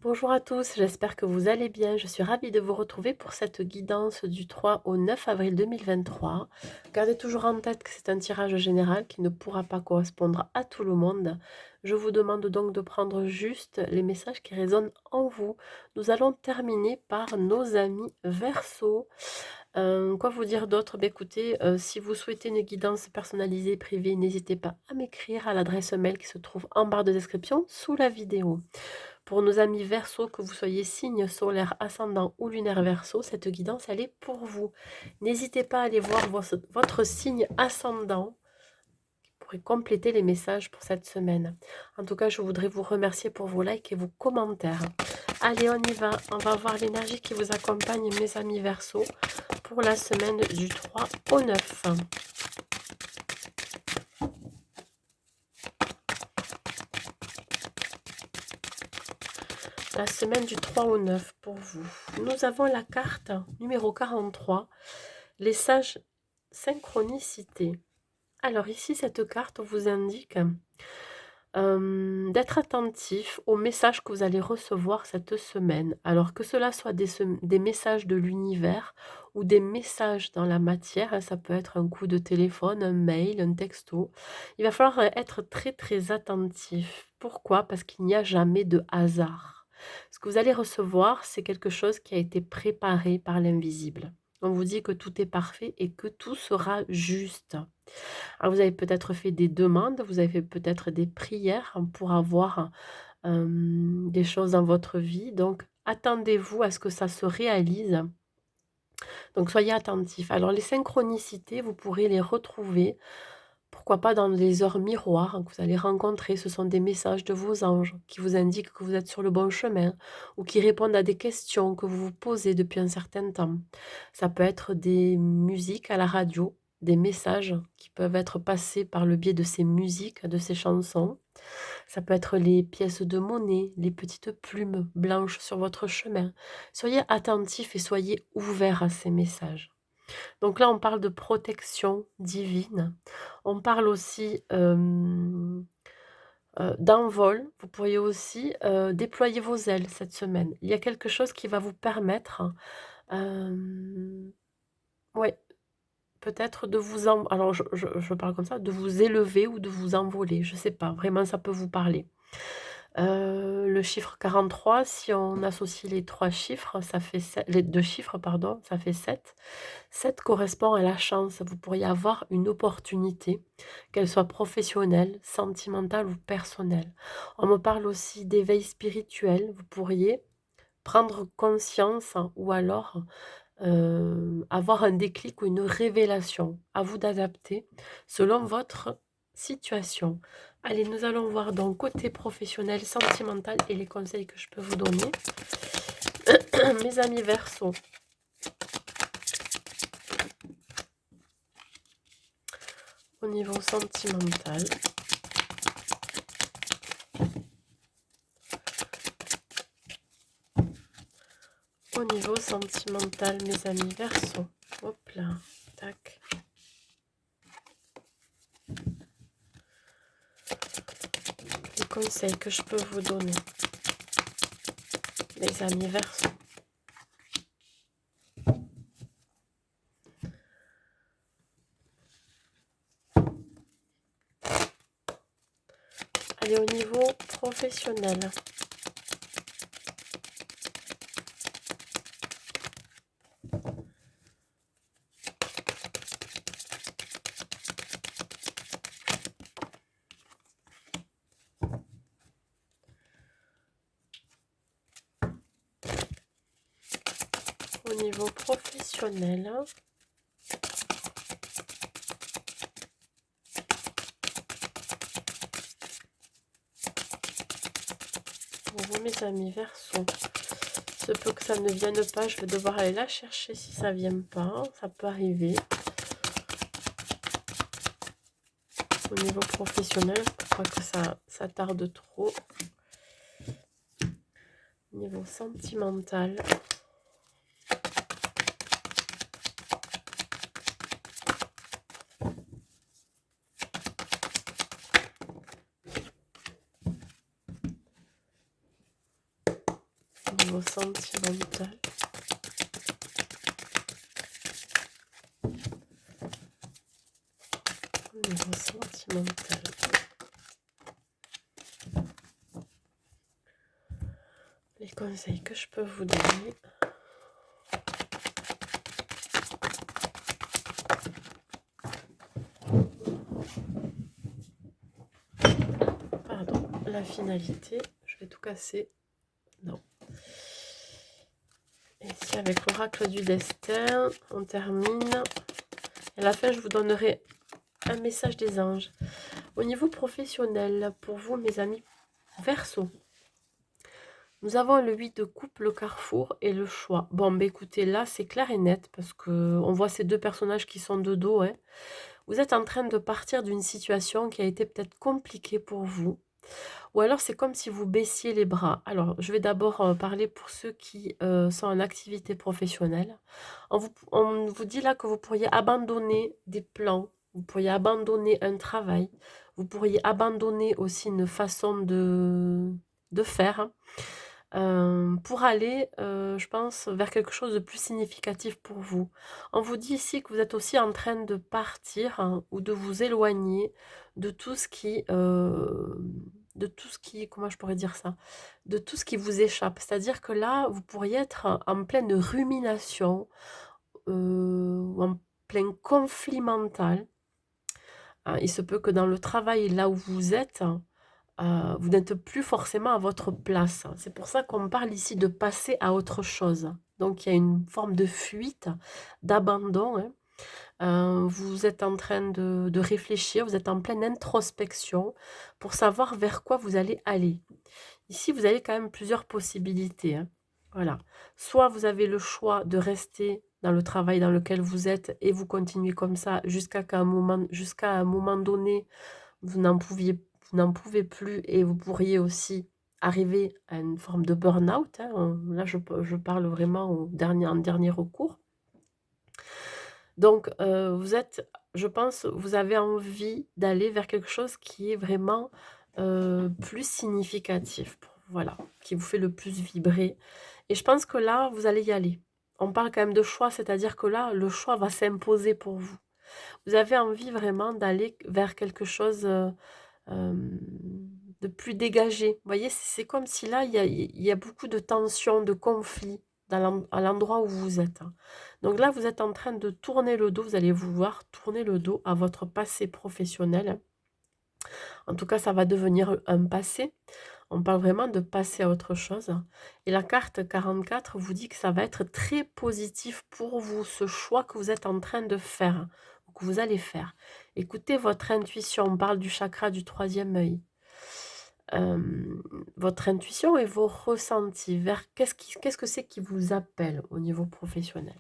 Bonjour à tous, j'espère que vous allez bien. Je suis ravie de vous retrouver pour cette guidance du 3 au 9 avril 2023. Gardez toujours en tête que c'est un tirage général qui ne pourra pas correspondre à tout le monde. Je vous demande donc de prendre juste les messages qui résonnent en vous. Nous allons terminer par nos amis Verseau. Quoi vous dire d'autre? Écoutez, si vous souhaitez une guidance personnalisée privée, n'hésitez pas à m'écrire à l'adresse mail qui se trouve en barre de description sous la vidéo. Pour nos amis Verseau, que vous soyez signe solaire, ascendant ou lunaire Verseau, cette guidance, elle est pour vous. N'hésitez pas à aller voir votre signe ascendant qui pourrait compléter les messages pour cette semaine. En tout cas, je voudrais vous remercier pour vos likes et vos commentaires. Allez, on y va. On va voir l'énergie qui vous accompagne, mes amis Verseau, pour la semaine du 3 au 9. La semaine du 3 au 9 pour vous. Nous avons la carte numéro 43, les sages synchronicités. Alors ici, cette carte vous indique d'être attentif aux messages que vous allez recevoir cette semaine. Alors que cela soit des messages de l'univers ou des messages dans la matière, hein, ça peut être un coup de téléphone, un mail, un texto. Il va falloir être très très attentif. Pourquoi? Parce qu'il n'y a jamais de hasard. Ce que vous allez recevoir, c'est quelque chose qui a été préparé par l'invisible. On vous dit que tout est parfait et que tout sera juste. Alors vous avez peut-être fait des demandes, vous avez fait peut-être des prières pour avoir des choses dans votre vie. Donc attendez-vous à ce que ça se réalise. Donc soyez attentifs. Alors les synchronicités, vous pourrez les retrouver. Pourquoi pas dans les heures miroirs, hein, que vous allez rencontrer. Ce sont des messages de vos anges qui vous indiquent que vous êtes sur le bon chemin ou qui répondent à des questions que vous vous posez depuis un certain temps. Ça peut être des musiques à la radio, des messages qui peuvent être passés par le biais de ces musiques, de ces chansons. Ça peut être les pièces de monnaie, les petites plumes blanches sur votre chemin. Soyez attentifs et soyez ouverts à ces messages. Donc là, on parle de protection divine. On parle aussi d'envol. Vous pourriez aussi déployer vos ailes cette semaine. Il y a quelque chose qui va vous permettre, ouais, peut-être de vous alors je parle comme ça, de vous élever ou de vous envoler. Je ne sais pas, vraiment ça peut vous parler. Le chiffre 43, si on associe les 3 chiffres, ça fait les 2 chiffres pardon, ça fait 7. 7 correspond à la chance. Vous pourriez avoir une opportunité, qu'elle soit professionnelle, sentimentale ou personnelle. On me parle aussi d'éveil spirituel. Vous pourriez prendre conscience ou alors avoir un déclic ou une révélation. À vous d'adapter selon votre situation. Allez, nous allons voir donc côté professionnel, sentimental et les conseils que je peux vous donner. Mes amis Verseau, au niveau sentimental, au niveau sentimental, mes amis Verseau. Hop là, tac. Les conseils que je peux vous donner, mes amis Verseau. Allez, au niveau professionnel. Au niveau professionnel. Pour vous, mes amis Verseau. Se peut que ça ne vienne pas, je vais devoir aller la chercher si ça ne vient pas. Ça peut arriver. Au niveau professionnel, je crois que ça tarde trop. Au niveau sentimental. au niveau sentimental. Au niveau sentimental. Les conseils que je peux vous donner. Pardon, la finalité. Je vais tout casser. Non. Ici, avec l'oracle du destin, on termine. Et à la fin, je vous donnerai un message des anges. Au niveau professionnel, pour vous, mes amis Verseau, nous avons le 8 de coupe, le carrefour et le choix. Bon, ben écoutez, là, c'est clair et net, parce que on voit ces deux personnages qui sont de dos. Hein. Vous êtes en train de partir d'une situation qui a été peut-être compliquée pour vous. Ou alors, c'est comme si vous baissiez les bras. Alors, je vais d'abord parler pour ceux qui sont en activité professionnelle. On vous dit là que vous pourriez abandonner des plans, vous pourriez abandonner un travail, vous pourriez abandonner aussi une façon de faire. Hein. Pour aller, je pense, vers quelque chose de plus significatif pour vous. On vous dit ici que vous êtes aussi en train de partir hein, ou de vous éloigner de tout ce qui, comment je pourrais dire ça? De tout ce qui vous échappe. C'est-à-dire que là, vous pourriez être en pleine rumination, ou en plein conflit mental. Il se peut que dans le travail, là où vous êtes, vous n'êtes plus forcément à votre place. C'est pour ça qu'on parle ici de passer à autre chose. Donc il y a une forme de fuite, d'abandon. Hein. Vous êtes en train de réfléchir, vous êtes en pleine introspection pour savoir vers quoi vous allez aller. Ici, vous avez quand même plusieurs possibilités. Hein. Voilà. Soit vous avez le choix de rester dans le travail dans lequel vous êtes et vous continuez comme ça jusqu'à un moment donné, vous n'en pouvez plus et vous pourriez aussi arriver à une forme de burn-out. Hein. Là, je parle vraiment en dernier recours. Donc, je pense, vous avez envie d'aller vers quelque chose qui est vraiment plus significatif. Voilà, qui vous fait le plus vibrer. Et je pense que là, vous allez y aller. On parle quand même de choix, c'est-à-dire que là, le choix va s'imposer pour vous. Vous avez envie vraiment d'aller vers quelque chose de plus dégagé. Vous voyez, c'est comme si là, il y a beaucoup de tensions, de conflits à l'endroit où vous êtes. Hein. Donc là, vous êtes en train de tourner le dos, vous allez vouloir tourner le dos à votre passé professionnel. En tout cas, ça va devenir un passé. On parle vraiment de passer à autre chose. Et la carte 44 vous dit que ça va être très positif pour vous, ce choix que vous êtes en train de faire, ou que vous allez faire. Écoutez votre intuition, on parle du chakra du troisième œil. Votre intuition et vos ressentis, vers qu'est-ce que c'est qui vous appelle au niveau professionnel.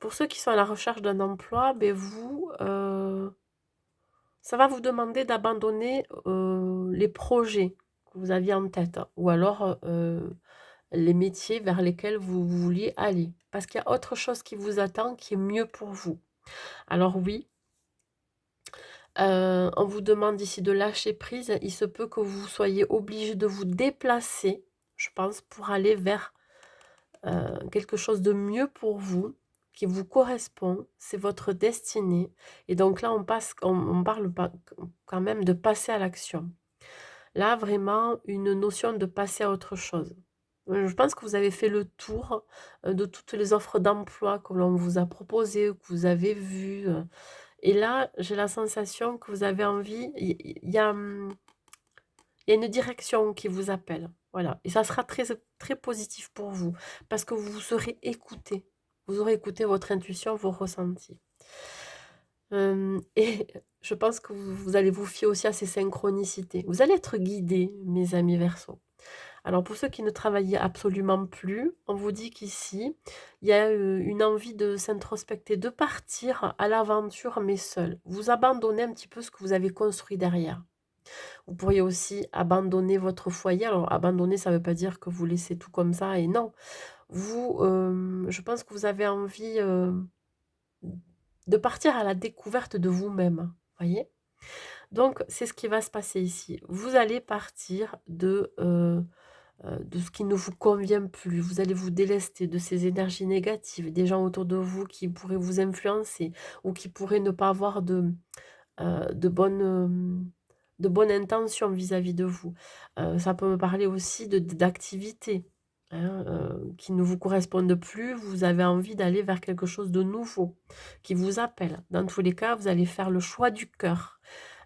Pour ceux qui sont à la recherche d'un emploi, ben vous, ça va vous demander d'abandonner les projets que vous aviez en tête, hein, ou alors les métiers vers lesquels vous vouliez aller. Parce qu'il y a autre chose qui vous attend, qui est mieux pour vous. Alors oui, on vous demande ici de lâcher prise. Il se peut que vous soyez obligé de vous déplacer, je pense, pour aller vers quelque chose de mieux pour vous, qui vous correspond. C'est votre destinée. Et donc là, on parle quand même de passer à l'action. Là, vraiment, une notion de passer à autre chose. Je pense que vous avez fait le tour de toutes les offres d'emploi que l'on vous a proposées, que vous avez vues. Et là, j'ai la sensation que vous avez envie, il y a une direction qui vous appelle. Voilà. Et ça sera très, très positif pour vous parce que vous serez écouté. Vous aurez écouté votre intuition, vos ressentis. Et je pense que vous allez vous fier aussi à ces synchronicités. Vous allez être guidés, mes amis Verseaux. Alors pour ceux qui ne travaillent absolument plus, on vous dit qu'ici, il y a une envie de s'introspecter, de partir à l'aventure, mais seul. Vous abandonnez un petit peu ce que vous avez construit derrière. Vous pourriez aussi abandonner votre foyer. Alors abandonner, ça ne veut pas dire que vous laissez tout comme ça, et non. Vous, je pense que vous avez envie de partir à la découverte de vous-même, voyez? Donc c'est ce qui va se passer ici. Vous allez partir de de ce qui ne vous convient plus. Vous allez vous délester de ces énergies négatives, des gens autour de vous qui pourraient vous influencer ou qui pourraient ne pas avoir de de bonnes intentions vis-à-vis de vous. Ça peut me parler aussi d'activités, hein, qui ne vous correspondent plus. Vous avez envie d'aller vers quelque chose de nouveau, qui vous appelle. Dans tous les cas, vous allez faire le choix du cœur,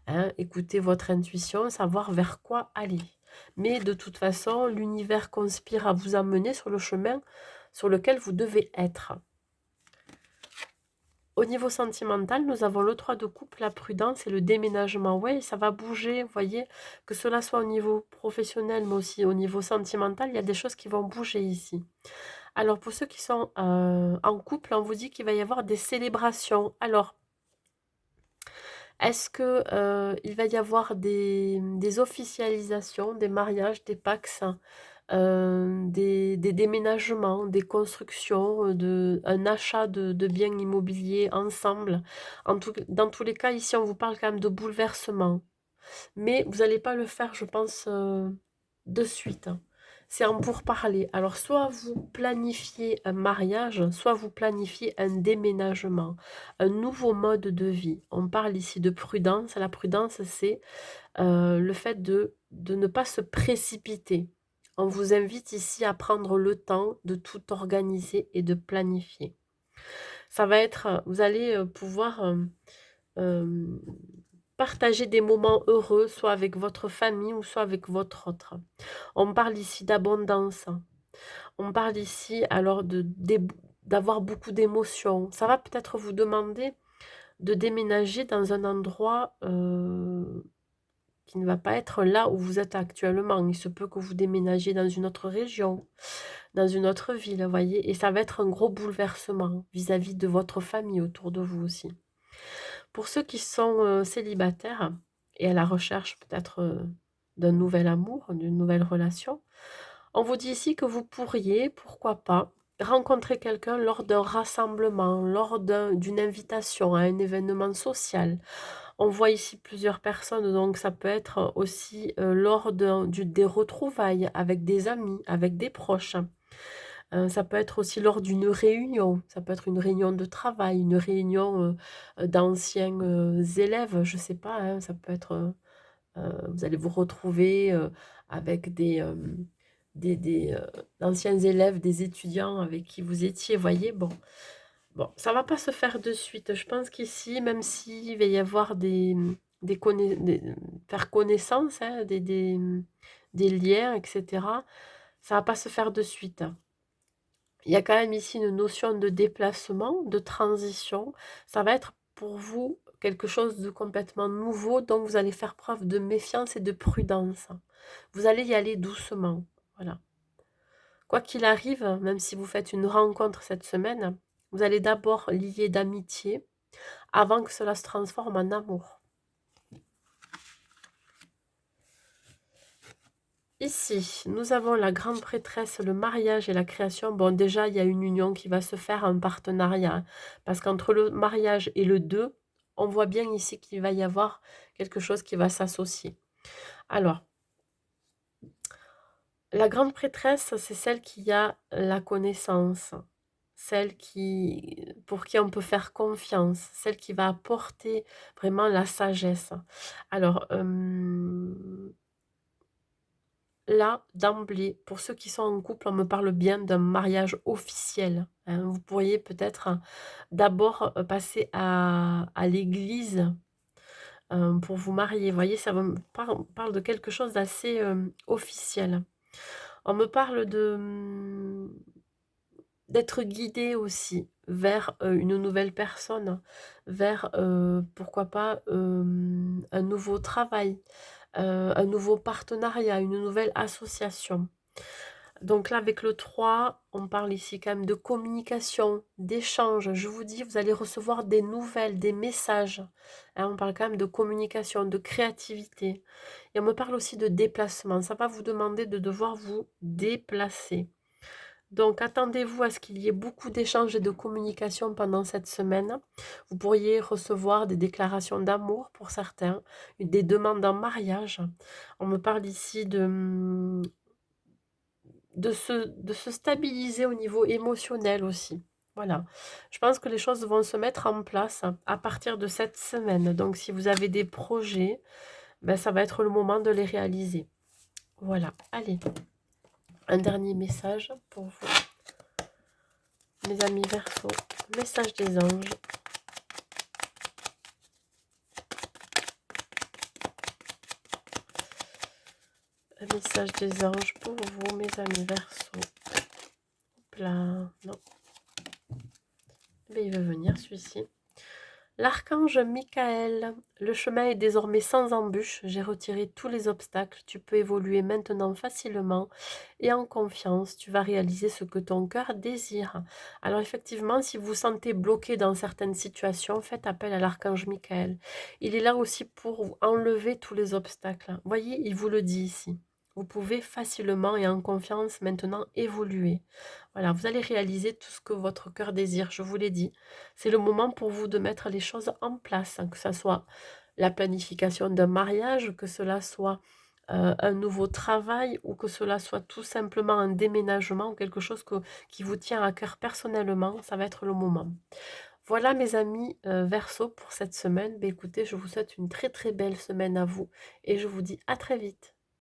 hein. Écoutez votre intuition, savoir vers quoi aller. Mais de toute façon, l'univers conspire à vous amener sur le chemin sur lequel vous devez être. Au niveau sentimental, nous avons le 3 de coupe, la prudence et le déménagement. Oui, ça va bouger, vous voyez, que cela soit au niveau professionnel, mais aussi au niveau sentimental, il y a des choses qui vont bouger ici. Alors, pour ceux qui sont en couple, on vous dit qu'il va y avoir des célébrations. Alors, est-ce que il va y avoir des officialisations, des mariages, des pax, des déménagements, des constructions, un achat de biens immobiliers ensemble. Dans tous les cas, ici, on vous parle quand même de bouleversement. Mais vous n'allez pas le faire, je pense, de suite, hein. C'est en pourparler. Alors, soit vous planifiez un mariage, soit vous planifiez un déménagement, un nouveau mode de vie. On parle ici de prudence. La prudence, c'est le fait de ne pas se précipiter. On vous invite ici à prendre le temps de tout organiser et de planifier. Ça va être, vous allez pouvoir euh, partager des moments heureux, soit avec votre famille ou soit avec votre autre. On parle ici d'abondance. On parle ici alors d'avoir beaucoup d'émotions. Ça va peut-être vous demander de déménager dans un endroit qui ne va pas être là où vous êtes actuellement. Il se peut que vous déménagiez dans une autre région, dans une autre ville, vous voyez, et ça va être un gros bouleversement vis-à-vis de votre famille autour de vous aussi. Pour ceux qui sont célibataires et à la recherche peut-être d'un nouvel amour, d'une nouvelle relation, on vous dit ici que vous pourriez, pourquoi pas, rencontrer quelqu'un lors d'un rassemblement, lors d'une invitation à un événement social. On voit ici plusieurs personnes, donc ça peut être aussi lors des retrouvailles avec des amis, avec des proches. Ça peut être aussi lors d'une réunion, ça peut être une réunion de travail, une réunion d'anciens élèves, je ne sais pas, hein, ça peut être, vous allez vous retrouver avec d'anciens élèves, des étudiants avec qui vous étiez, voyez, bon. Bon, ça va pas se faire de suite. Je pense qu'ici, même s'il va y avoir faire connaissance, hein, des liens, etc., ça va pas se faire de suite. Il y a quand même ici une notion de déplacement, de transition. Ça va être pour vous quelque chose de complètement nouveau, donc vous allez faire preuve de méfiance et de prudence. Vous allez y aller doucement. Voilà. Quoi qu'il arrive, même si vous faites une rencontre cette semaine, vous allez d'abord lier d'amitié avant que cela se transforme en amour. Ici, nous avons la grande prêtresse, le mariage et la création. Bon, déjà, il y a une union qui va se faire, un partenariat, hein, parce qu'entre le mariage et le 2, on voit bien ici qu'il va y avoir quelque chose qui va s'associer. Alors, la grande prêtresse, c'est celle qui a la connaissance, celle pour qui on peut faire confiance, celle qui va apporter vraiment la sagesse. Alors, là, d'emblée, pour ceux qui sont en couple, on me parle bien d'un mariage officiel, hein. Vous pourriez peut-être d'abord passer à l'église pour vous marier. Vous voyez, ça me parle de quelque chose d'assez officiel. On me parle d'être guidé aussi vers une nouvelle personne, vers, pourquoi pas, un nouveau travail, un nouveau partenariat, une nouvelle association. Donc là, avec le 3, on parle ici quand même de communication, d'échange. Je vous dis, vous allez recevoir des nouvelles, des messages. Hein, on parle quand même de communication, de créativité. Et on me parle aussi de déplacement. Ça va vous demander de devoir vous déplacer. Donc, attendez-vous à ce qu'il y ait beaucoup d'échanges et de communication pendant cette semaine. Vous pourriez recevoir des déclarations d'amour pour certains, des demandes en mariage. On me parle ici de se stabiliser au niveau émotionnel aussi. Voilà, je pense que les choses vont se mettre en place à partir de cette semaine. Donc si vous avez des projets, ben, ça va être le moment de les réaliser. Voilà, allez, un dernier message pour vous, mes amis Verseau. Message des anges. Un message des anges pour vous, mes amis Verseau. Hop là, non. Mais il veut venir celui-ci. L'archange Michael, le chemin est désormais sans embûche, j'ai retiré tous les obstacles, tu peux évoluer maintenant facilement et en confiance, tu vas réaliser ce que ton cœur désire. Alors effectivement, si vous vous sentez bloqué dans certaines situations, faites appel à l'archange Michael. Il est là aussi pour enlever tous les obstacles. Voyez, il vous le dit ici. Vous pouvez facilement et en confiance maintenant évoluer. Voilà, vous allez réaliser tout ce que votre cœur désire, je vous l'ai dit. C'est le moment pour vous de mettre les choses en place, hein, que ce soit la planification d'un mariage, que cela soit un nouveau travail ou que cela soit tout simplement un déménagement ou quelque chose qui vous tient à cœur personnellement, ça va être le moment. Voilà mes amis Verseau pour cette semaine. Ben, écoutez, je vous souhaite une très très belle semaine à vous et je vous dis à très vite.